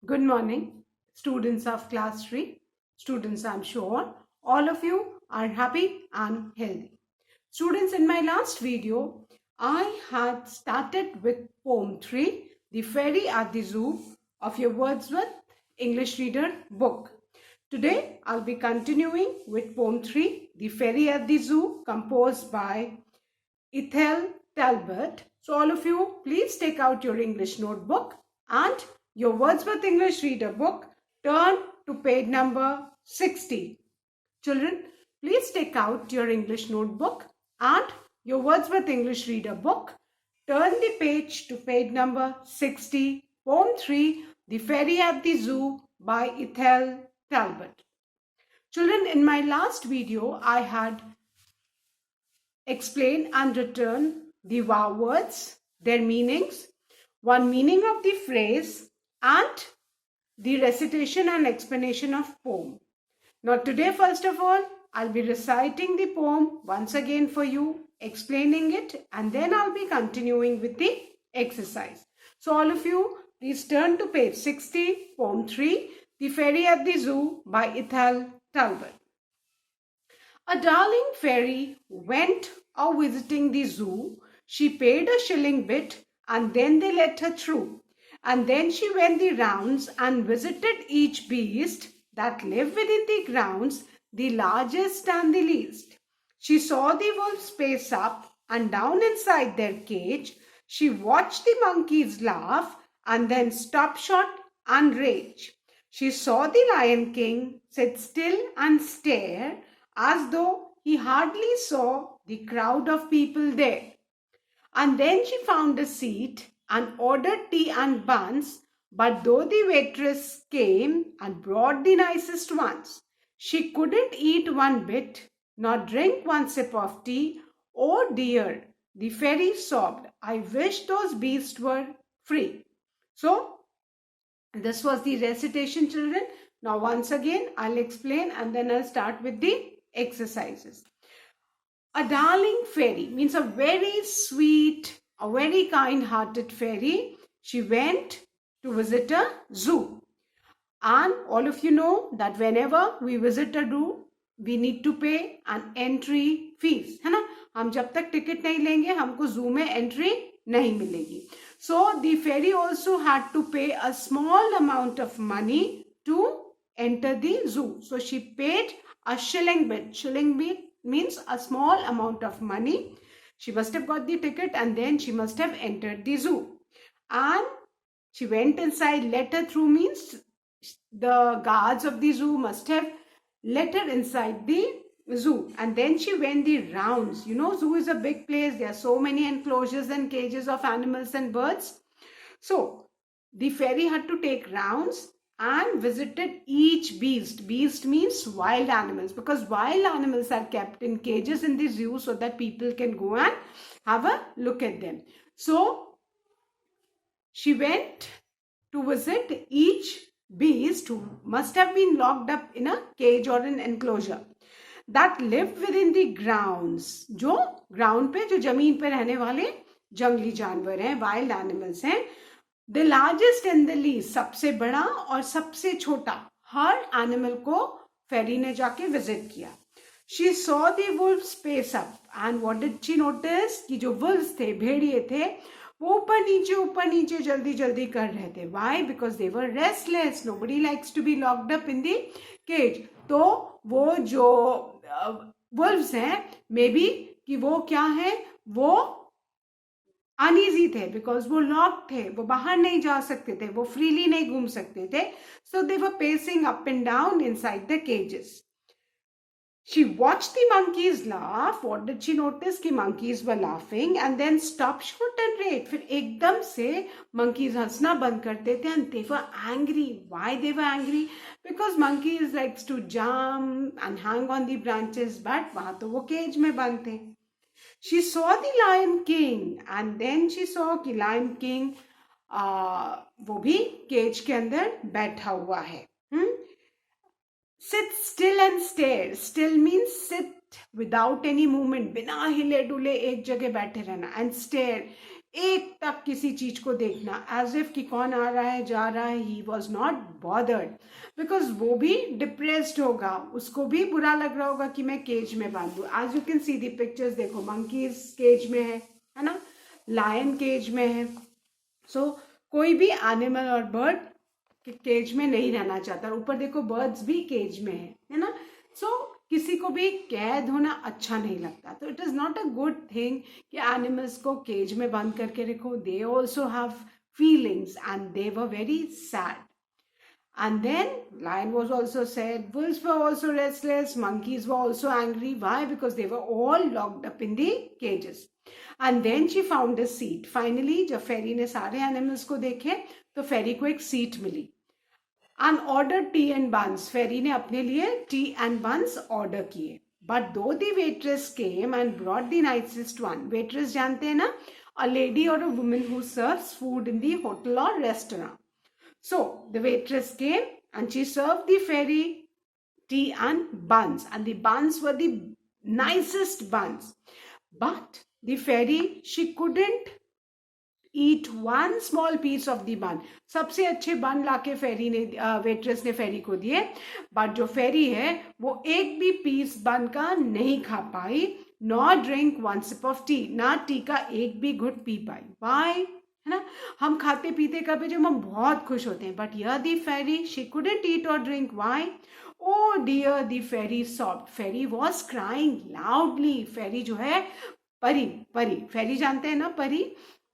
Good morning, students of class 3. Students, I'm sure all of you are happy and healthy. Students, in my last video, I had started with poem 3, The Fairy at the Zoo of your Wordsworth English Reader book. Today, I'll be continuing with poem 3, The Fairy at the Zoo, composed by Ethel Talbot. So all of you, please take out your English notebook and your Wordsworth English Reader book. Turn to page number 60. Children, please take out your English notebook and your Wordsworth English Reader book. Turn the page to page number 60. Poem 3, The Fairy at the Zoo by Ethel Talbot. Children, in my last video, I had explain and return the wow words, their meanings, one meaning of the phrase, and the recitation and explanation of poem. Now today, first of all, I'll be reciting the poem once again for you, explaining it, and then I'll be continuing with the exercise. So all of you, please turn to page 60, poem 3, The Fairy at the Zoo by Ethel Talbot. A darling fairy went a visiting the zoo. She paid a shilling bit and then they let her through. And then she went the rounds and visited each beast that lived within the grounds, the largest and the least. She saw the wolves pace up and down inside their cage. She watched the monkeys laugh and then stop short and rage. She saw the Lion King sit still and stare as though he hardly saw the crowd of people there. And then she found a seat and ordered tea and buns, but though the waitress came and brought the nicest ones, she couldn't eat one bit, nor drink one sip of tea. Oh dear, the fairy sobbed, I wish those beasts were free. So, this was the recitation, children. Now, once again, I'll explain and then I'll start with the exercises. A darling fairy means a very sweet, a very kind-hearted fairy. She went to visit a zoo. And all of you know that whenever we visit a zoo, we need to pay an entry fees. है ना? हम जब तक ticket नहीं लेंगे हमको जू में एंट्री नहीं मिलेगी. So the fairy also had to pay a small amount of money to enter the zoo. So she paid a shilling bit. Shilling bit means a small amount of money. She must have got the ticket and then she must have entered the zoo. And she went inside. Let her through means the guards of the zoo must have let her inside the zoo. And then she went the rounds. You know, zoo is a big place. There are so many enclosures and cages of animals and birds. So the fairy had to take rounds and visited each beast. Beast means wild animals, because wild animals are kept in cages in the zoo so that people can go and have a look at them. So she went to visit each beast who must have been locked up in a cage or an enclosure that lived within the grounds. जो ground पे, जो जमीन पे रहने वाले जंगली जानवर हैं, wild animals हैं. The largest and the least, सबसे बड़ा और सबसे छोटा, हर एनिमल को फेरी ने जाके विजिट किया. She saw the wolves pace up and what did she notice? कि जो wolves थे, भेड़िए थे, वो ऊपर नीचे जल्दी जल्दी कर रहे थे. Why? Because they were restless. Nobody likes to be locked up in the cage. तो वो जो wolves हैं, maybe कि वो क्या है, वो अनईजी थे, बिकॉज वो लॉक थे, वो बाहर नहीं जा सकते थे, वो फ्रीली नहीं घूम सकते थे. So they were pacing up and down inside the cages. She watched the monkeys laugh. What did she notice? कि monkeys were laughing and then stop short and rate. फिर एकदम से monkeys हंसना बंद करते थे and they were angry. Why they were angry? Because monkeys likes to jump and hang on the branches, but वहाँ तो वो cage में बंद थे. She saw the Lion King and then she saw कि Lion King वो भी cage के अंदर बैठा हुआ है. Sit still and stare. Still means sit without any movement, बिना हिले डुले एक जगह बैठे रहना. And stare, एक तक किसी चीज को देखना, एज इफ कि कौन आ रहा है जा रहा है, he was not bothered, because वो भी डिप्रेस्ड होगा, उसको भी बुरा लग रहा होगा कि मैं केज में बांधू। As you can see the pictures, देखो मंकी केज में है ना, लायन केज में है। सो कोई भी एनिमल और बर्ड केज में नहीं रहना चाहता। ऊपर देखो बर्ड्स भी केज में है ना। सो किसी को भी कैद होना अच्छा नहीं लगता। तो it is not a good thing कि एनिमल्स को केज में बंद करके रखो। They also have feelings and they were very sad. And then lion was also sad, wolves were also restless, monkeys were also angry. Why? Because they were all locked up in the cages. And then she found a seat. Finally, जब फेरी ने सारे animals को देखे तो fairy को एक seat मिली. And ordered tea and buns. Fairy ने अपने लिए टी एंड बंस ऑर्डर किए. But though the waitress came and brought the nicest one. Waitress जानते हैं ना, a lady or a woman who serves food in the hotel or restaurant. So the waitress came and she served the fairy tea and buns, and the buns were the nicest buns. But the fairy, she couldn't eat one small piece of the bun. सबसे अच्छे बन लाके फेरी ने waitress ने फेरी को दिए, but जो फेरी है वो एक भी पीस बन का नहीं खा पाई, not drink one sip of tea, ना टी का एक भी घुट पी पाई. वाई? है ना, हम खाते पीते कभी जब हम बहुत खुश होते हैं, बट यह दी fairy, she couldn't eat or drink. Why? Oh dear, the fairy sobbed. Fairy was crying loudly. Fairy जो है परी, परी फेरी जानते हैं ना, परी,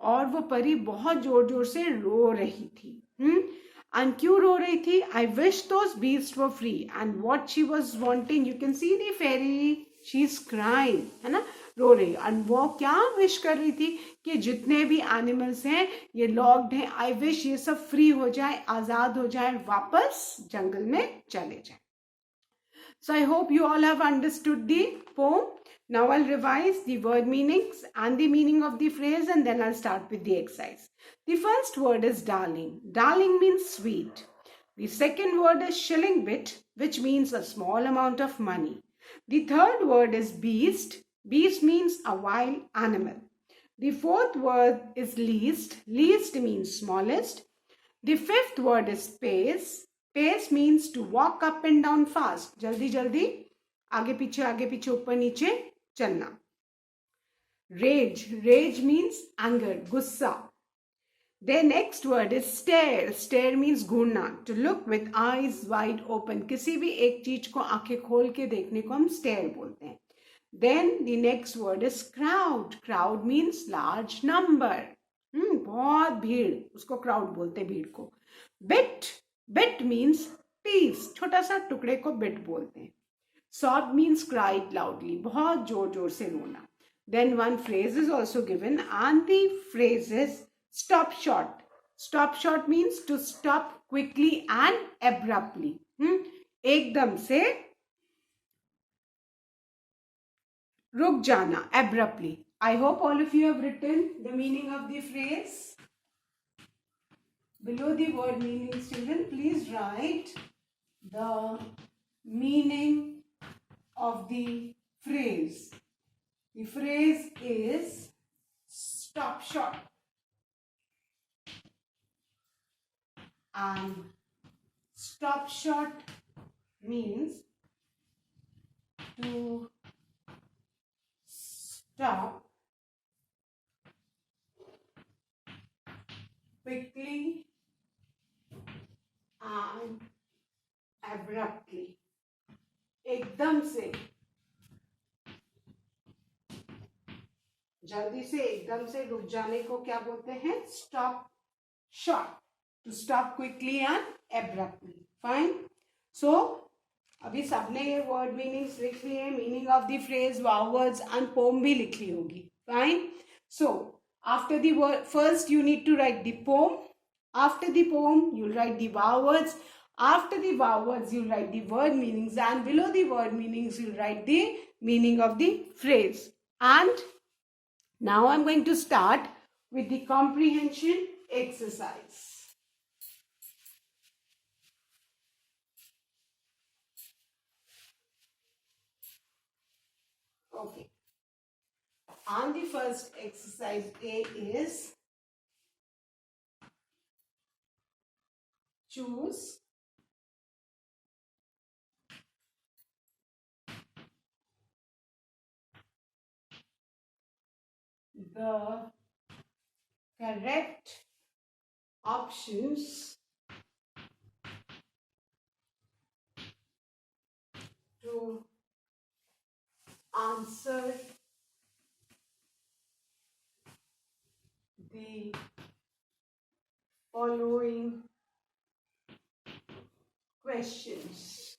और वो परी बहुत जोर जोर से रो रही थी. एंड क्यों रो रही थी? I wish those beast were free. And what she was wanting, you can see the fairy, she is crying, है ना, रो रही. एंड वो क्या विश कर रही थी कि जितने भी एनिमल्स हैं ये लॉक्ड हैं, आई विश ये सब फ्री हो जाए, आजाद हो जाए, वापस जंगल में चले जाए. So I hope you all have understood the poem. Now I'll revise the word meanings and the meaning of the phrase, and then I'll start with the exercise. The first word is darling. Darling means sweet. The second word is shilling bit, which means a small amount of money. The third word is beast. Beast means a wild animal. The fourth word is least. Least means smallest. The fifth word is pace. Pace means to walk up and down fast. जल्दी जल्दी आगे पीछे ऊपर नीचे चलना. Rage. Rage means anger, गुस्सा. The next word is stare. Stare means Ghurna. To look with eyes wide open. किसी भी एक चीज को आंखें खोल के देखने को हम stare बोलते हैं. Then the next word is crowd. Crowd means large number. बहुत भीड़, उसको crowd बोलते हैं, भीड़ को. Bit. Bit means piece. छोटा सा टुकड़े को bit बोलते हैं. Sob means cried loudly. बहुत जोर जोर से रोना. Then one phrase is also given, and the phrase is stop short. Stop short means to stop quickly and abruptly. एकदम से रुक जाना, abruptly. I hope all of you have written the meaning of the phrase. Below the word meanings, children, please write the meaning of the phrase. The phrase is stop short. And stop short means to stop quickly and abruptly. एकदम से, जल्दी से, एकदम से रुक जाने को क्या बोलते हैं? Stop short. To stop quickly and abruptly. Fine. So अभी सबने ये वर्ड मीनिंग्स लिख लिए, meaning of the phrase, wow words and poem भी लिख ली होगी. Fine. So after the word, first you need to write the poem. After the poem you'll write the wow words. After the wow words you'll write the word meanings, and below the word meanings you'll write the meaning of the phrase. And now I'm going to start with the comprehension exercise. Okay. And the first exercise A is choose the correct options to answer the following questions.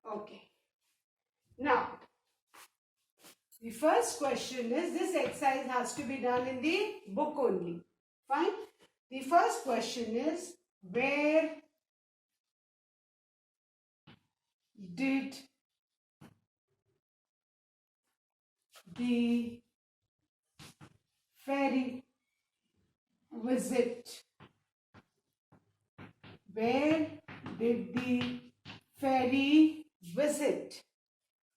Okay. Now, the first question is, this exercise has to be done in the book only. Fine. The first question is, where did the fairy visit? Where did the fairy visit?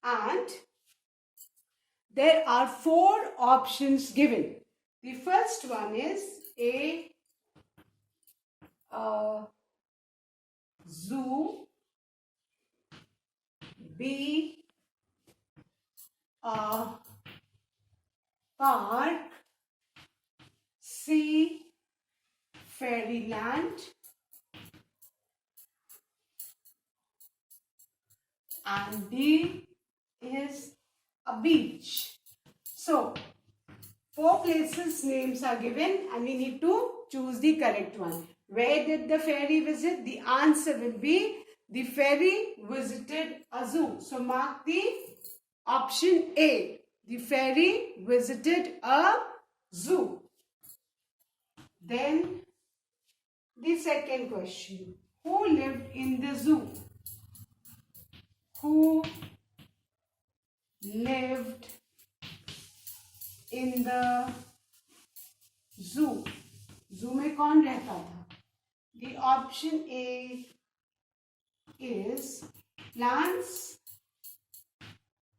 And there are 4 options given. The first one is A, zoo, B, park, C, fairyland, and D is a beach. So, 4 places names are given and we need to choose the correct one. Where did the fairy visit? The answer will be the fairy visited a zoo. So, mark the option A. The fairy visited a zoo. Then, the second question. Who lived in the zoo? Who lived in the zoo? Zoo में कौन रहता था? The option A is plants.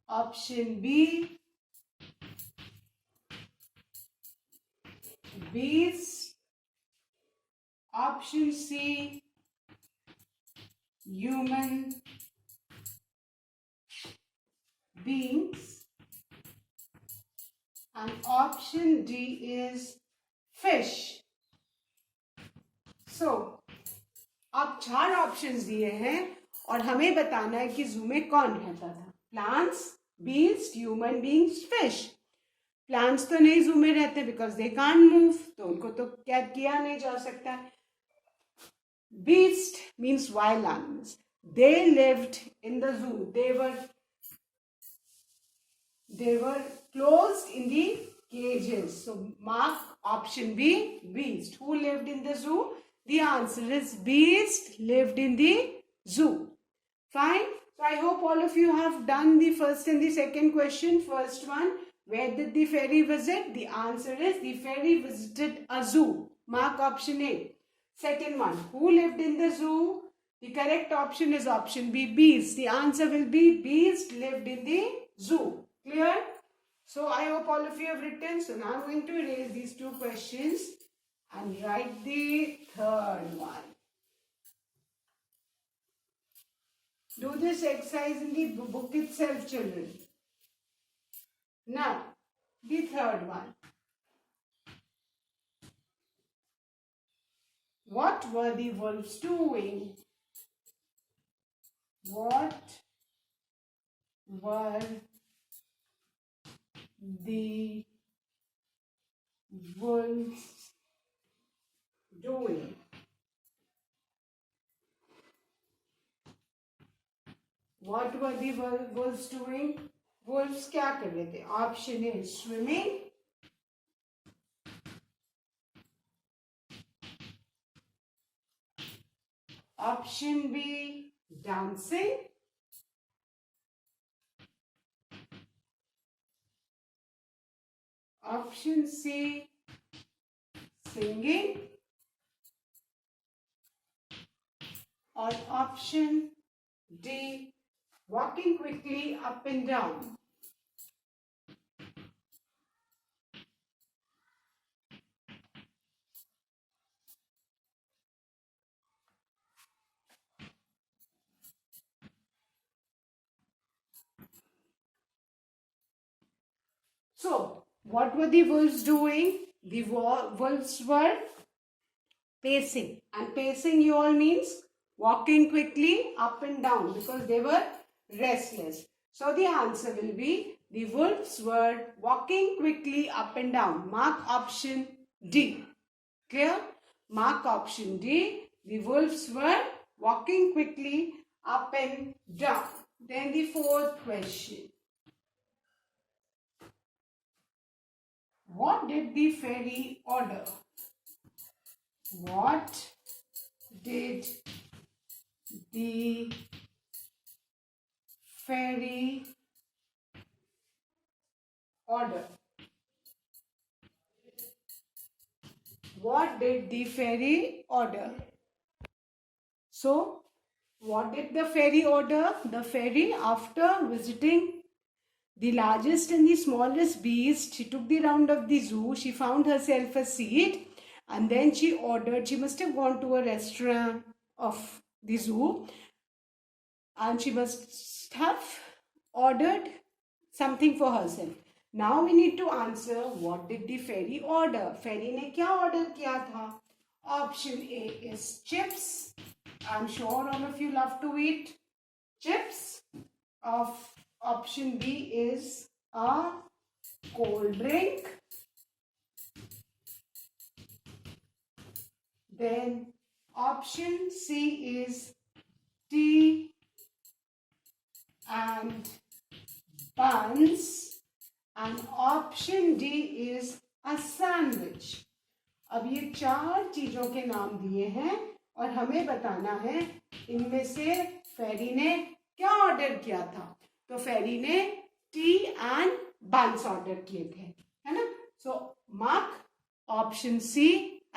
Option B, bees. Option C, human beings. And option D is fish. So, आप 4 options दिए हैं और हमें बताना है कि जू में कौन रहता था. Plants, beast, human beings, fish. Plants तो नहीं जू में रहते बिकॉज दे कांट मूव, तो उनको तो कैद किया नहीं जा सकता. Beast means wild animals. They lived in the zoo. They were closed in the cages. So mark option B, beast. Who lived in the zoo? The answer is beast lived in the zoo. Fine. So I hope all of you have done the first and the second question. First one, where did the fairy visit? The answer is the fairy visited a zoo. Mark option A. Second one, who lived in the zoo? The correct option is option B, beast. The answer will be beast lived in the zoo. Clear? So I hope all of you have written. So now I'm going to erase these 2 questions and write the third one. Do this exercise in the book itself, children. Now, the third one. What were the wolves doing? What were the wolves doing? What were the wolves doing? Wolves क्या कर रहे थे? Option A, swimming. Option B, dancing. Option C, singing. or option D, walking quickly up and down? So, what were the wolves doing? The wolves were pacing. And pacing you all means walking quickly up and down because they were restless. So, the answer will be the wolves were walking quickly up and down. Mark option D. Clear? Mark option D. The wolves were walking quickly up and down. Then the fourth question. What did the fairy order? What did the fairy order? What did the fairy order? So, what did the fairy order? The fairy, after visiting the largest and the smallest beast, she took the round of the zoo. She found herself a seat and then she ordered, she must have gone to a restaurant of the zoo and she must have ordered something for herself. Now we need to answer, what did the fairy order? Fairy ने क्या order किया था? Option A is chips. I'm sure all of you love to eat chips. Option B is a cold drink. Then option C is tea and buns. And option D is a sandwich. अब ये चार चीजों के नाम दिए हैं और हमें बताना है इनमें से फेरी ने क्या ऑर्डर किया था. तो फेरी ने टी एंड बंस ऑर्डर किए थे, है ना. So mark option C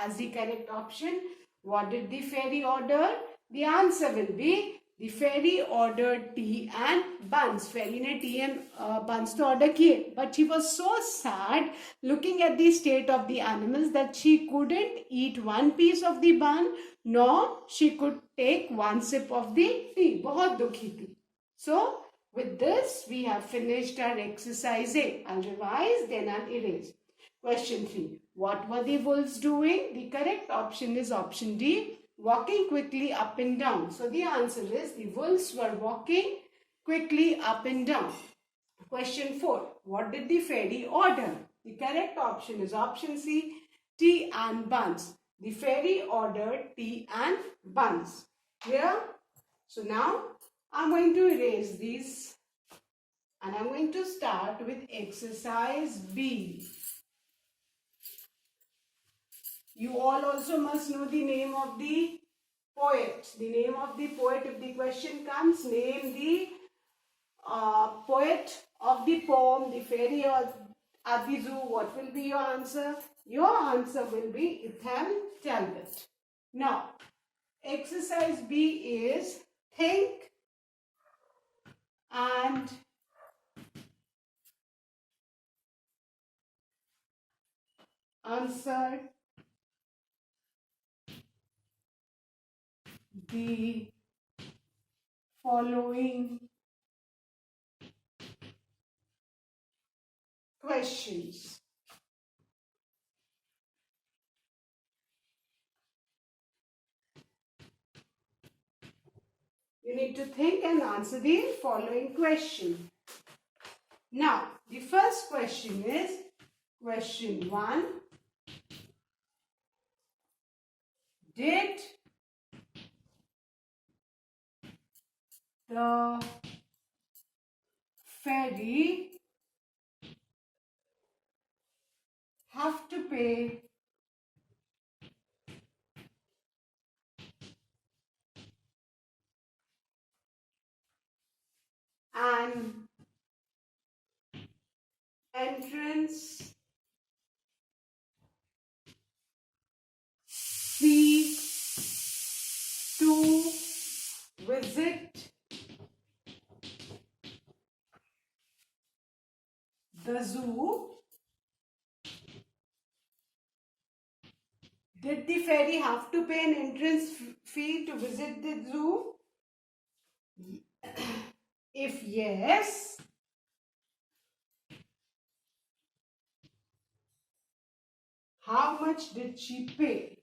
as the correct option. What did the fairy order? The answer will be the fairy ordered tea and buns. Fairy ने tea and buns to order किए, but she was so sad looking at the state of the animals that she couldn't eat one piece of the bun, nor she could take one sip of the tea. बहुत दुखी थी. So with this we have finished our exercise A. I'll revise then I'll erase. Question 3. What were the wolves doing? The correct option is option D. Walking quickly up and down. So the answer is the wolves were walking quickly up and down. Question 4. What did the fairy order? The correct option is option C, tea and buns. The fairy ordered tea and buns. Clear? So now I'm going to erase these and I'm going to start with exercise B. You all also must know the name of the poet. The name of the poet, if the question comes, name the poet of the poem, the fairy or at the zoo. What will be your answer? Your answer will be Ethel Talbot. Now, exercise B is think and answer the following questions. You need to think and answer the following question. Now, the first question is question 1. Did the fairy have to pay an entrance fee to zoo, did the fairy have to pay an entrance fee to visit the zoo? If yes, how much did she pay?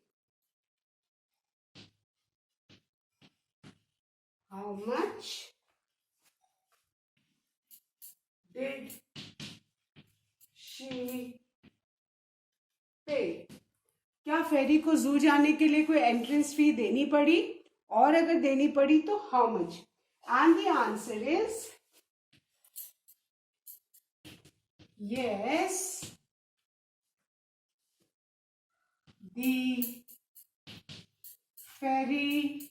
How much did she pay? क्या फेरी को जू जाने के लिए कोई entrance fee देनी पड़ी, और अगर देनी पड़ी तो how much? And the answer is yes, the ferry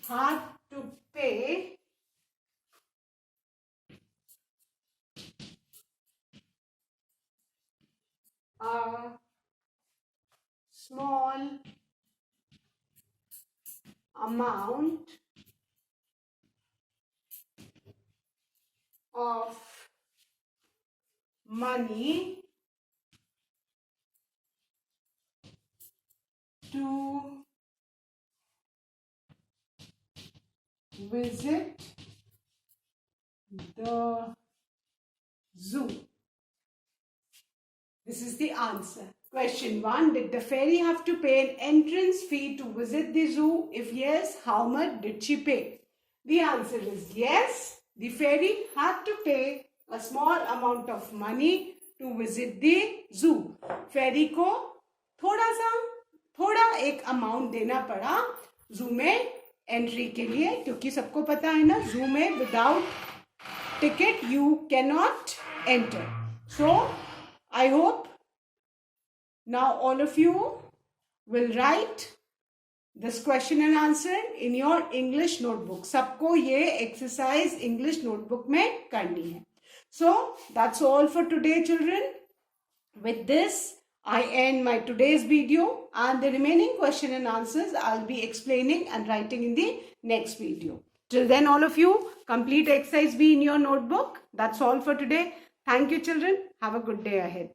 had to pay a small amount of money to visit the zoo. This is the answer. Question 1. Did the fairy have to pay an entrance fee to visit the zoo? If yes, how much did she pay? The answer is yes. The fairy had to pay a small amount of money to visit the zoo. Fairy को थोड़ा एक amount देना पड़ा जू में entry के लिए, क्योंकि सबको पता है ना, जू में without ticket you can not enter. So I hope now all of you will write this question and answer in your English notebook. सबको ये exercise English notebook में करनी है. So that's all for today, children. With this, I end my today's video, and the remaining question and answers I'll be explaining and writing in the next video. Till then, all of you, complete exercise B in your notebook. That's all for today. Thank you, children. Have a good day ahead.